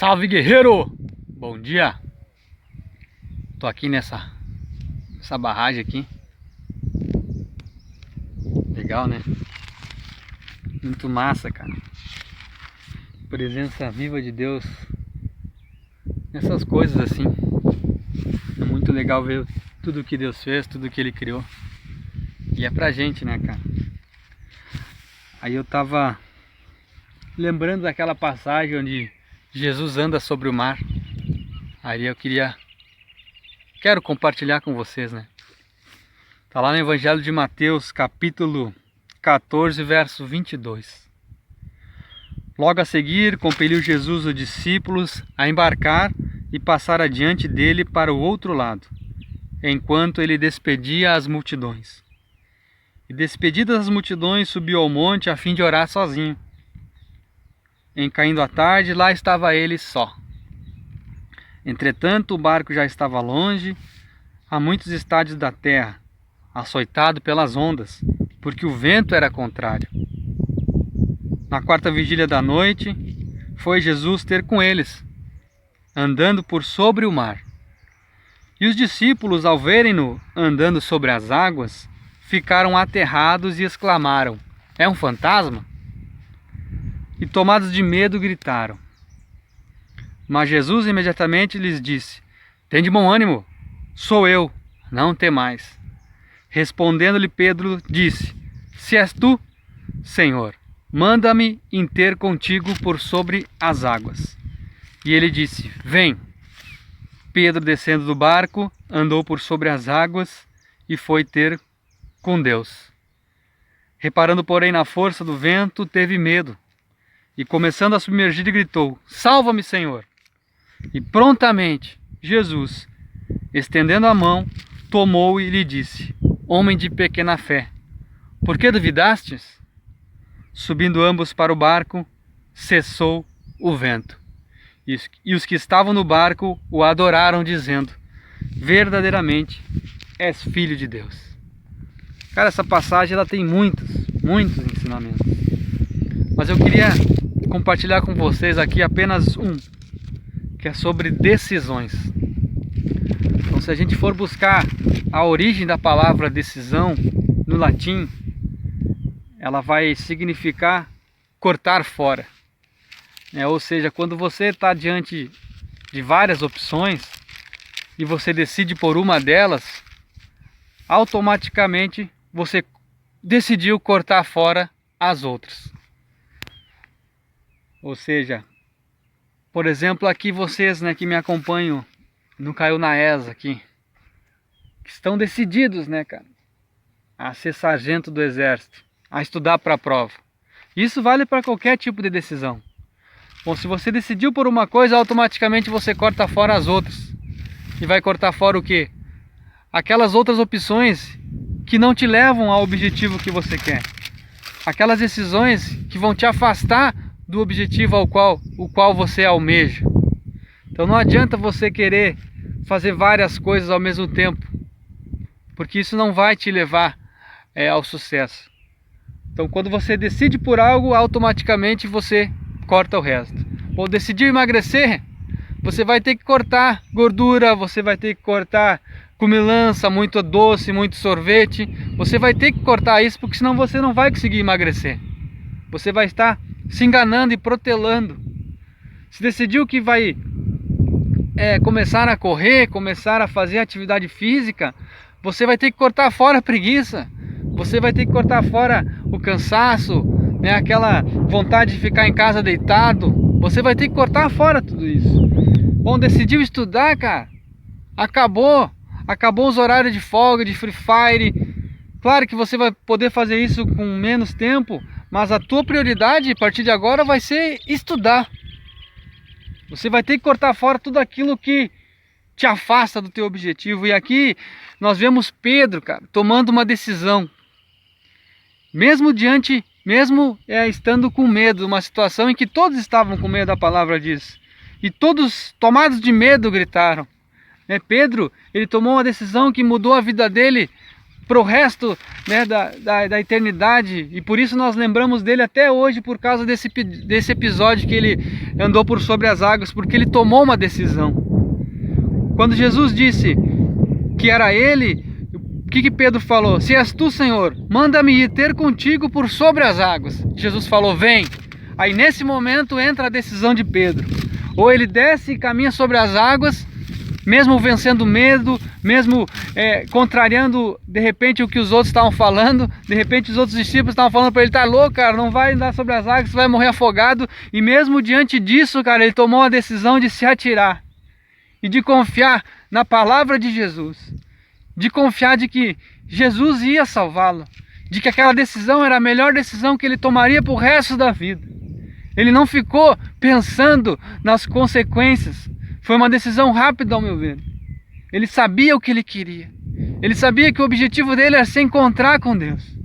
Salve, guerreiro! Bom dia! Tô aqui nessa barragem aqui. Legal, né? Muito massa, cara. Presença viva de Deus nessas coisas assim. É muito legal ver tudo que Deus fez, tudo que Ele criou. E é pra gente, né, cara? Aí eu tava lembrando daquela passagem onde Jesus anda sobre o mar. Aí eu quero compartilhar com vocês, né? Tá lá no Evangelho de Mateus, capítulo 14, verso 22. Logo a seguir, compeliu Jesus os discípulos a embarcar e passar adiante dele para o outro lado, enquanto ele despedia as multidões. E despedidas as multidões, subiu ao monte a fim de orar sozinho. Em caindo a tarde, lá estava ele só. Entretanto, o barco já estava longe, a muitos estádios da terra, açoitado pelas ondas, porque o vento era contrário. Na quarta vigília da noite, foi Jesus ter com eles, andando por sobre o mar. E os discípulos, ao verem-no andando sobre as águas, ficaram aterrados e exclamaram: "É um fantasma?" E tomados de medo gritaram. Mas Jesus imediatamente lhes disse: "Tende bom ânimo, sou eu, não temais." Respondendo-lhe Pedro, disse: "Se és tu, Senhor, manda-me ir ter contigo por sobre as águas." E ele disse: "Vem." Pedro, descendo do barco, andou por sobre as águas e foi ter com Deus. Reparando, porém, na força do vento, teve medo e, começando a submergir, gritou: "Salva-me, Senhor!" E prontamente Jesus, estendendo a mão, tomou-o e lhe disse: "Homem de pequena fé, por que duvidastes?" Subindo ambos para o barco, cessou o vento. E os que estavam no barco o adoraram, dizendo: "Verdadeiramente és filho de Deus." Cara, essa passagem ela tem muitos ensinamentos. Mas eu queria compartilhar com vocês aqui apenas um, que é sobre decisões. Então, se a gente for buscar a origem da palavra decisão no latim, ela vai significar cortar fora. Ou seja, quando você está diante de várias opções e você decide por uma delas, automaticamente você decidiu cortar fora as outras. Ou seja, por exemplo, aqui vocês, né, que me acompanham no Caiu na ESA aqui, que estão decididos, né, cara, a ser sargento do exército, a estudar para a prova. Isso vale para qualquer tipo de decisão. Bom, se você decidiu por uma coisa, automaticamente você corta fora as outras. E vai cortar fora o quê? Aquelas outras opções que não te levam ao objetivo que você quer. Aquelas decisões que vão te afastar do objetivo o qual você almeja. Então não adianta você querer fazer várias coisas ao mesmo tempo, porque isso não vai te levar ao sucesso. Então quando você decide por algo, automaticamente você corta o resto. Ou decidiu emagrecer, você vai ter que cortar gordura, você vai ter que cortar comilança, muito doce, muito sorvete. Você vai ter que cortar isso, porque senão você não vai conseguir emagrecer. Você vai estar se enganando e protelando. Se decidiu que vai começar a correr, começar a fazer atividade física, você vai ter que cortar fora a preguiça. Você vai ter que cortar fora o cansaço, né, aquela vontade de ficar em casa deitado. Você vai ter que cortar fora tudo isso. Bom, decidiu estudar, cara, acabou os horários de folga, de Free Fire. Claro que você vai poder fazer isso com menos tempo, mas a tua prioridade a partir de agora vai ser estudar. Você vai ter que cortar fora tudo aquilo que te afasta do teu objetivo. E aqui nós vemos Pedro, cara, tomando uma decisão. Mesmo estando com medo, uma situação em que todos estavam com medo, a palavra diz. E todos, tomados de medo, gritaram. Pedro, ele tomou uma decisão que mudou a vida dele para o resto, né, da eternidade, e por isso nós lembramos dele até hoje, por causa desse episódio que ele andou por sobre as águas, porque ele tomou uma decisão. Quando Jesus disse que era ele, o que Pedro falou? Se és tu, Senhor, manda-me ir ter contigo por sobre as águas. Jesus falou, vem. Aí nesse momento entra a decisão de Pedro. Ou ele desce e caminha sobre as águas, mesmo vencendo medo, mesmo contrariando de repente o que os outros estavam falando. De repente os outros discípulos estavam falando para ele, tá louco, cara, não vai andar sobre as águas, você vai morrer afogado. E mesmo diante disso, cara, ele tomou a decisão de se atirar e de confiar na palavra de Jesus, de confiar de que Jesus ia salvá-lo, de que aquela decisão era a melhor decisão que ele tomaria para o resto da vida. Ele não ficou pensando nas consequências. Foi uma decisão rápida, ao meu ver. Ele sabia o que ele queria. Ele sabia que o objetivo dele era se encontrar com Deus.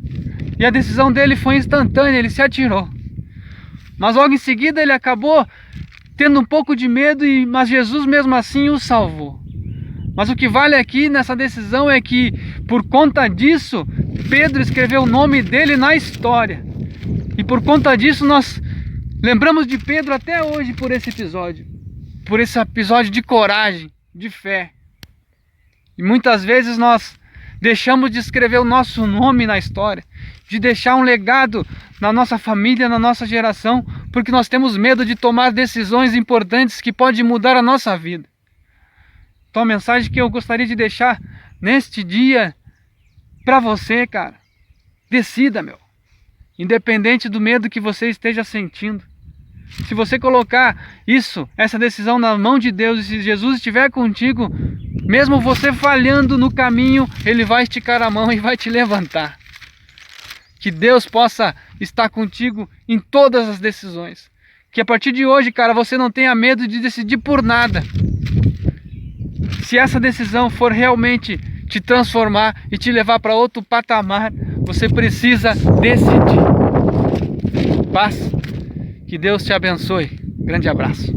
E a decisão dele foi instantânea, ele se atirou. Mas logo em seguida ele acabou tendo um pouco de medo, mas Jesus mesmo assim o salvou. Mas o que vale aqui nessa decisão é que, por conta disso, Pedro escreveu o nome dele na história. E por conta disso nós lembramos de Pedro até hoje por esse episódio. Por esse episódio de coragem, de fé. E muitas vezes nós deixamos de escrever o nosso nome na história, de deixar um legado na nossa família, na nossa geração, porque nós temos medo de tomar decisões importantes que podem mudar a nossa vida. Então a mensagem que eu gostaria de deixar neste dia para você, cara, decida, meu. Independente do medo que você esteja sentindo. Se você colocar essa decisão na mão de Deus, e se Jesus estiver contigo, mesmo você falhando no caminho, Ele vai esticar a mão e vai te levantar. Que Deus possa estar contigo em todas as decisões. Que a partir de hoje, cara, você não tenha medo de decidir por nada. Se essa decisão for realmente te transformar e te levar para outro patamar, você precisa decidir. Paz. Que Deus te abençoe. Grande abraço.